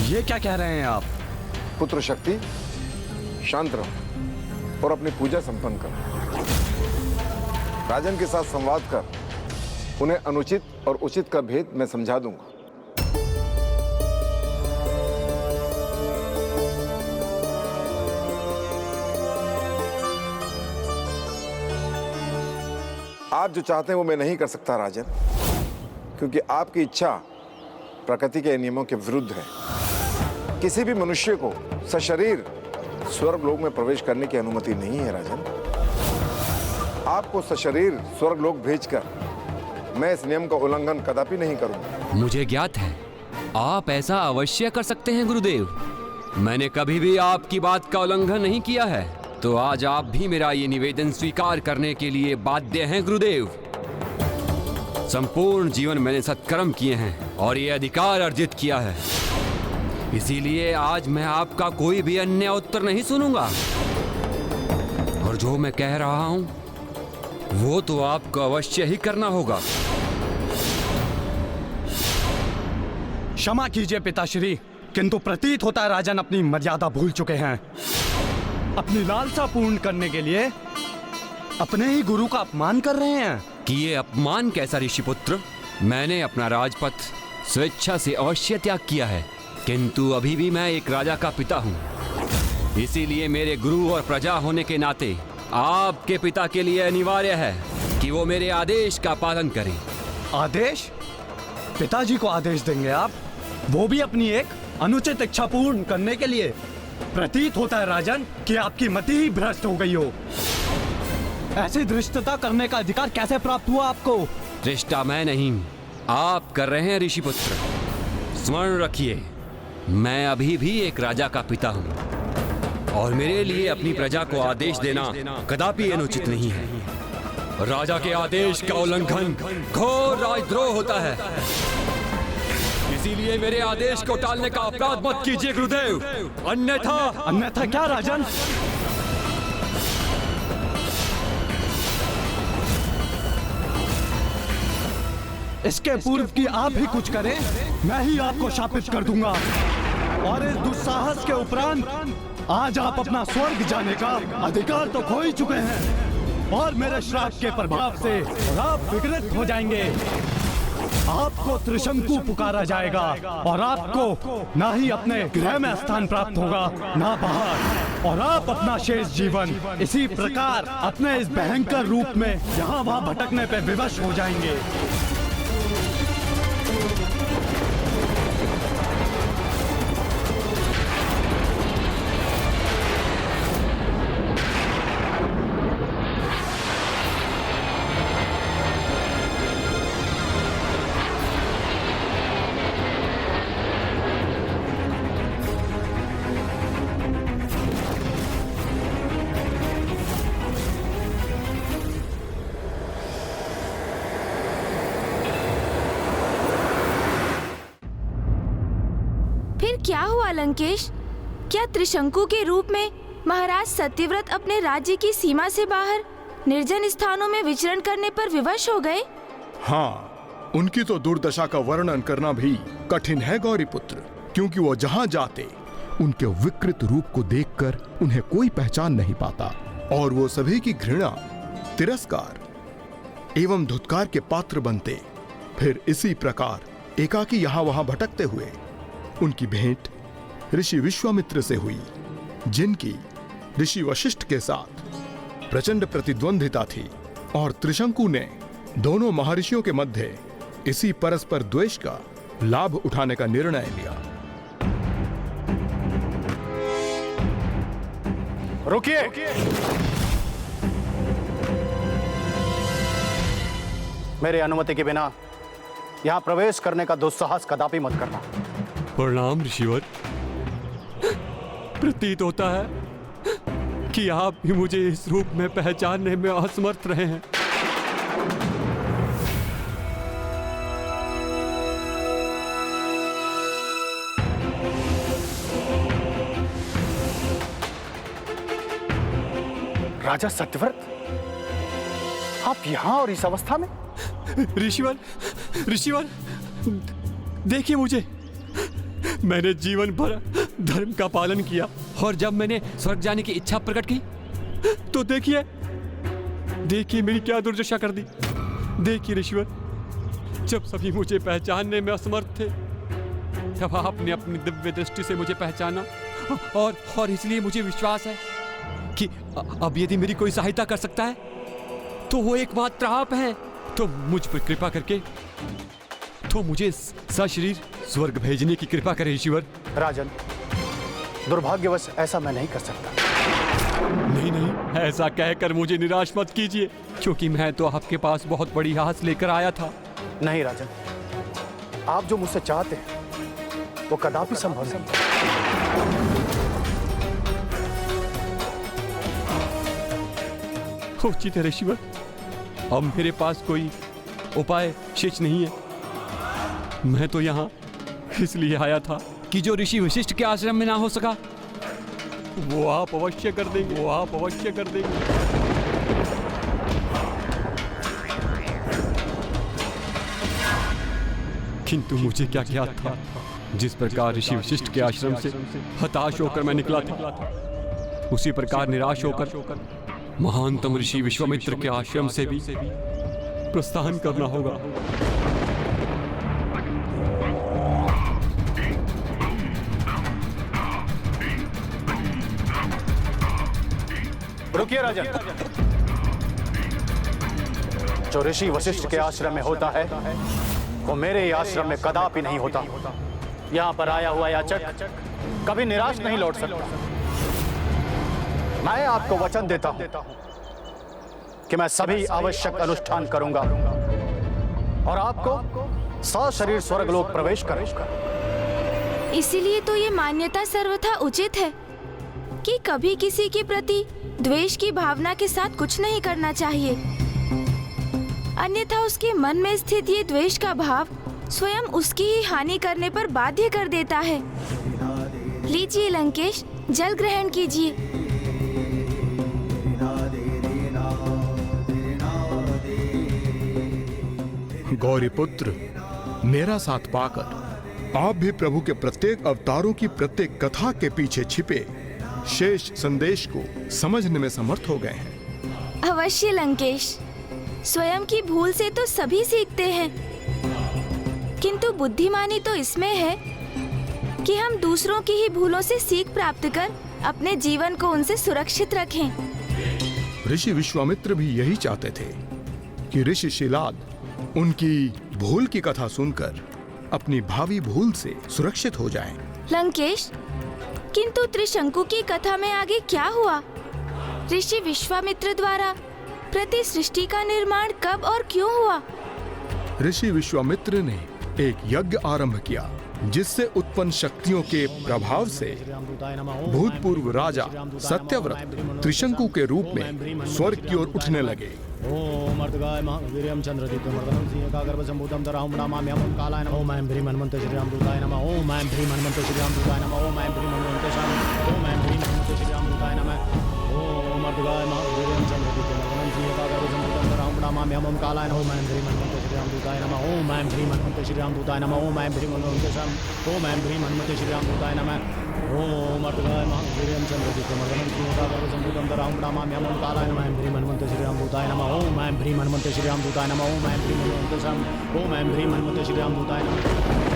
ये क्या कह रहे हैं आप? पुत्र शक्ति, शांत रहो और अपनी पूजा संपन्न करो। राजन के साथ संवाद कर उन्हें अनुचित और उचित का भेद मैं समझा दूंगा। आप जो चाहते हैं वो मैं नहीं कर सकता राजन, क्योंकि आपकी इच्छा प्रकृति के नियमों के विरुद्ध है। किसी भी मनुष्य को सशरीर स्वर्गलोक में प्रवेश करने की अनुमति नहीं है राजन। आपको सशरीर स्वर्गलोक भेजकर मैं इस नियम का उल्लंघन कदापि नहीं करूंगा। मुझे ज्ञात है आप ऐसा अवश्य कर सकते हैं गुरुदेव। मैंने कभी भी आपकी बात का उल्लंघन नहीं किया है, तो आज आप भी मेरा ये निवेदन स्वीकार करने के लिए बाध्य हैं गुरुदेव। संपूर्ण जीवन मैंने सत्कर्म किए हैं और ये अधिकार अर्जित किया है, इसीलिए आज मैं आपका कोई भी अन्य उत्तर नहीं सुनूंगा। और जो मैं कह रहा हूं वो तो आपको अवश्य ही करना होगा। क्षमा कीजिए पिताश्री, किंतु प्रतीत होता है राजन अपनी मर्यादा भूल चुके हैं। अपनी लालसा पूर्ण करने के लिए अपने ही गुरु का अपमान कर रहे हैं। कि ये अपमान कैसा ऋषिपुत्र? मैंने अपना राजपथ स्वेच्छा से अवश्य त्याग किया है, किंतु अभी भी मैं एक राजा का पिता हूँ। इसीलिए मेरे गुरु और प्रजा होने के नाते आपके पिता के लिए अनिवार्य है कि वो मेरे आदेश का पालन करें। आदेश? पिताजी को आदेश देंगे आप, वो भी अपनी एक अनुचित इच्छा पूर्ण करने के लिए? प्रतीत होता है राजन कि आपकी मति ही भ्रष्ट हो गई हो। ऐसी धृष्टता करने का अधिकार कैसे प्राप्त हुआ आपको? धृष्टा मैं नहीं, आप कर रहे हैं ऋषिपुत्र। स्मरण रखिए, मैं अभी भी एक राजा का पिता हूँ और मेरे लिए अपनी प्रजा को आदेश देना कदापि अनुचित नहीं है। राजा के आदेश का उल्लंघन घोर राजद्रोह होता है, इसीलिए मेरे आदेश को टालने का अपराध मत कीजिए गुरुदेव, अन्यथा। अन्यथा क्या राजन? इसके पूर्व कि आप ही कुछ करें, मैं ही आपको शापित कर दूंगा। और इस दुस्साहस के उपरांत आज आप अपना स्वर्ग जाने का अधिकार तो खो ही चुके हैं और मेरे श्राप के प्रभाव से आप विकृत हो जाएंगे। आपको त्रिशंकु पुकारा जाएगा और आपको ना ही अपने गृह में स्थान प्राप्त होगा ना बाहर, और आप अपना शेष जीवन इसी प्रकार अपने इस भयंकर रूप में यहाँ वहाँ भटकने पे विवश हो जाएंगे। क्या हुआ लंकेश? क्या त्रिशंकु के रूप में महाराज सत्यव्रत अपने राज्य की सीमा से बाहर निर्जन स्थानों में विचरण करने पर विवश हो गए? हाँ, उनकी तो दुर्दशा का वर्णन करना भी कठिन है गौरीपुत्र, क्योंकि वो जहाँ जाते उनके विकृत रूप को देखकर उन्हें कोई पहचान नहीं पाता और वो सभी की घृणा, तिरस्कार एवं धुतकार के पात्र बनते। फिर इसी प्रकार एकाकी यहाँ वहां भटकते हुए उनकी भेंट ऋषि विश्वामित्र से हुई, जिनकी ऋषि वशिष्ठ के साथ प्रचंड प्रतिद्वंदिता थी और त्रिशंकु ने दोनों महर्षियों के मध्य इसी परस्पर द्वेष का लाभ उठाने का निर्णय लिया। रुकिए! मेरे अनुमति के बिना यहां प्रवेश करने का दुस्साहस कदापि मत करना। प्रणाम ऋषिवर। प्रतीत होता है कि आप भी मुझे इस रूप में पहचानने में असमर्थ रहे हैं। राजा सत्यव्रत, आप यहां और इस अवस्था में? ऋषिवर, ऋषिवर, देखिए मुझे, मैंने जीवन भर धर्म का पालन किया और जब मैंने स्वर्ग जाने की इच्छा प्रकट की तो देखिए मेरी क्या दुर्दशा कर दी। देखिए ऋषिवर, जब सभी मुझे पहचानने में असमर्थ थे तब आपने अपनी दिव्य दृष्टि से मुझे पहचाना और इसलिए मुझे विश्वास है कि अब यदि मेरी कोई सहायता कर सकता है तो वो एकमात्र आप हैं। तो मुझ पर कृपा करके तो मुझे सशरीर स्वर्ग भेजने की कृपा करें ईश्वर। राजन, दुर्भाग्यवश ऐसा मैं नहीं कर सकता। नहीं, ऐसा कहकर मुझे निराश मत कीजिए, क्योंकि मैं तो आपके पास बहुत बड़ी आस लेकर आया था। नहीं राजन, आप जो मुझसे चाहते हैं वो कदापि संभव नहीं। उचित है ऋषिवर, अब मेरे पास कोई उपाय शेष नहीं है। मैं तो यहाँ इसलिए आया था कि जो ऋषि वशिष्ठ के आश्रम में ना हो सका वो आप अवश्य कर देंगे, किंतु मुझे क्या ज्ञात था, जिस प्रकार ऋषि वशिष्ठ के आश्रम से हताश होकर मैं निकला था, उसी प्रकार निराश होकर महानतम ऋषि विश्वामित्र के आश्रम से भी प्रस्थान करना होगा। रुकिए राजन, जो ऋषि वशिष्ठ के आश्रम में होता है वो मेरे आश्रम में कदापि नहीं होता। यहाँ पर आया हुआ याचक कभी निराश नहीं लौट सकता। मैं आपको वचन देता हूं कि मैं सभी आवश्यक अनुष्ठान करूंगा और आपको सशरीर स्वर्गलोक प्रवेश करूंगा। इसीलिए तो ये मान्यता सर्वथा उचित है कि कभी किसी के प्रति द्वेष की भावना के साथ कुछ नहीं करना चाहिए, अन्यथा उसके मन में स्थित ये द्वेष का भाव स्वयं उसकी ही हानि करने पर बाध्य कर देता है। लीजिए लंकेश, जल ग्रहण कीजिए। गौरीपुत्र, मेरा साथ पाकर आप भी प्रभु के प्रत्येक अवतारों की प्रत्येक कथा के पीछे छिपे शेष संदेश को समझने में समर्थ हो गए हैं। अवश्य लंकेश, स्वयं की भूल से तो सभी सीखते हैं, किंतु बुद्धिमानी तो इसमें है कि हम दूसरों की ही भूलों से सीख प्राप्त कर अपने जीवन को उनसे सुरक्षित रखें। ऋषि विश्वामित्र भी यही चाहते थे कि ऋषि शिलाद उनकी भूल की कथा सुनकर अपनी भावी भूल से सुरक्षित हो जाएं। लंकेश, किंतु त्रिशंकु की कथा में आगे क्या हुआ? ऋषि विश्वामित्र द्वारा प्रति सृष्टि का निर्माण कब और क्यों हुआ? ऋषि विश्वामित्र ने एक यज्ञ आरंभ किया जिससे उत्पन्न शक्तियों के प्रभाव से भूतपूर्व राजा सत्यव्रत त्रिशंकु के रूप में स्वर्ग की ओर उठने लगे। ओम अर्धगाय महावीर्यं चंद्रदीप्तमर्दनं सिंहकागर्भसम्भूतं तराहुं नमाम्यहं कालाय नमः। ओम ऐं ह्रीं हनुमन्ते श्रीरामदूताय नमः। ओम ऐं ह्रीं हनुमन्ते श्रीरामदूताय नमः। ओम ऐं ह्रीं हनुमन्ते ओम ऐं ह्रीं हनुमन्ते श्रीरामदूताय नमः। ओम अर्धगाय महावीर्यं चंद्रदीप्तमर्दनं सिंहकागर्भसम्भूतं तराहुं नमाम्यहं कालाय नमः। ओम ऐं ह्रीं हनुमन्ते श्रीरामदूताय नमः। ओम ऐं ह्रीं हनुमन्ते श्रीरामदूताय नमः। ओम ऐं ह्रीं हनुमन्ते श्रीरामदूताय नमः। ओम अर्धगाय महावीर्यं चंद्रदीप्तमर्दनं सिंहकागर्भसम्भूतं तराहुं नमाम्यहं कालाय नमः। ऐं ह्रीं हनुमन्ते श्रीरामदूताय नमः। ओम ऐं ह्रीं हनुमन्ते श्रीरामदूताय नमः। ओम ऐं ह्रीं हनुमन्ते श्रीरामदूताय नमः। ओम ऐं ह्रीं हनुमन्ते श्रीरामदूताय नमः।